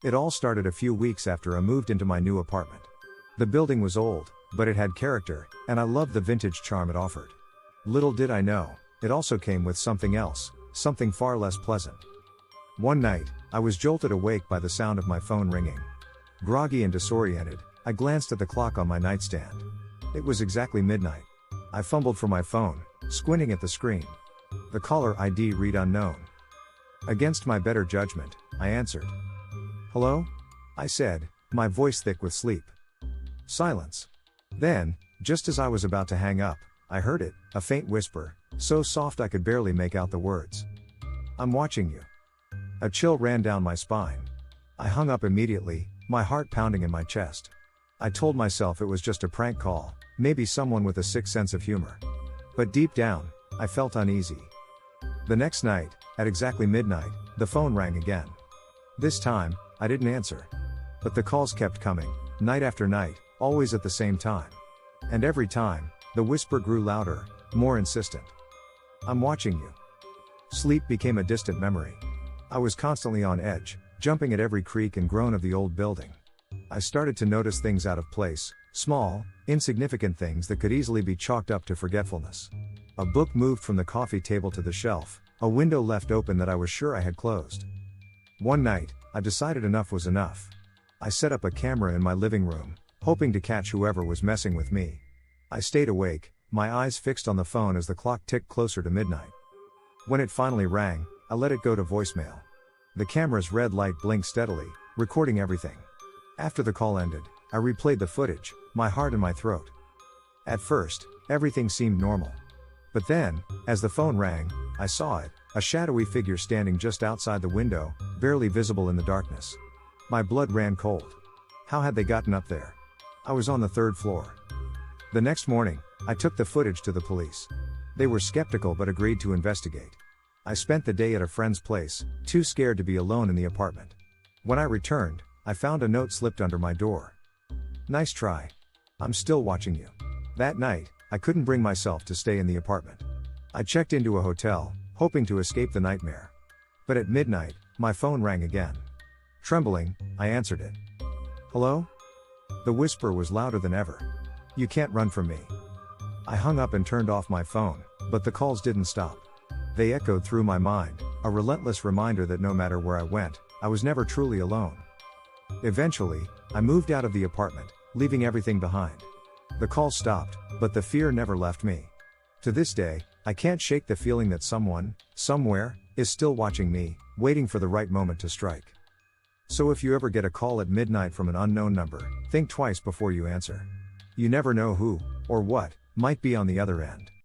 It all started a few weeks after I moved into my new apartment. The building was old, but it had character, and I loved the vintage charm it offered. Little did I know, it also came with something else, something far less pleasant. One night, I was jolted awake by the sound of my phone ringing. Groggy and disoriented, I glanced at the clock on my nightstand. It was exactly midnight. I fumbled for my phone, squinting at the screen. The caller ID read unknown. Against my better judgment, I answered. "Hello?" I said, my voice thick with sleep. Silence. Then, just as I was about to hang up, I heard it, a faint whisper, so soft I could barely make out the words. "I'm watching you." A chill ran down my spine. I hung up immediately, my heart pounding in my chest. I told myself it was just a prank call, maybe someone with a sick sense of humor. But deep down, I felt uneasy. The next night, at exactly midnight, the phone rang again. This time, I didn't answer. But the calls kept coming, night after night, always at the same time. And every time, the whisper grew louder, more insistent. "I'm watching you." Sleep became a distant memory. I was constantly on edge, jumping at every creak and groan of the old building. I started to notice things out of place, small, insignificant things that could easily be chalked up to forgetfulness. A book moved from the coffee table to the shelf, a window left open that I was sure I had closed. One night, I decided enough was enough. I set up a camera in my living room, hoping to catch whoever was messing with me. I stayed awake, my eyes fixed on the phone as the clock ticked closer to midnight. When it finally rang, I let it go to voicemail. The camera's red light blinked steadily, recording everything. After the call ended, I replayed the footage, my heart in my throat. At first, everything seemed normal. But then, as the phone rang, I saw it, a shadowy figure standing just outside the window, barely visible in the darkness. My blood ran cold. How had they gotten up there? I was on the third floor. The next morning, I took the footage to the police. They were skeptical but agreed to investigate. I spent the day at a friend's place, too scared to be alone in the apartment. When I returned, I found a note slipped under my door. "Nice try. I'm still watching you." That night, I couldn't bring myself to stay in the apartment. I checked into a hotel, hoping to escape the nightmare. But at midnight, my phone rang again. Trembling, I answered it. "Hello?" The whisper was louder than ever. "You can't run from me." I hung up and turned off my phone, but the calls didn't stop. They echoed through my mind, a relentless reminder that no matter where I went, I was never truly alone. Eventually, I moved out of the apartment, leaving everything behind. The calls stopped, but the fear never left me. To this day, I can't shake the feeling that someone, somewhere, is still watching me, waiting for the right moment to strike. So if you ever get a call at midnight from an unknown number, think twice before you answer. You never know who, or what, might be on the other end.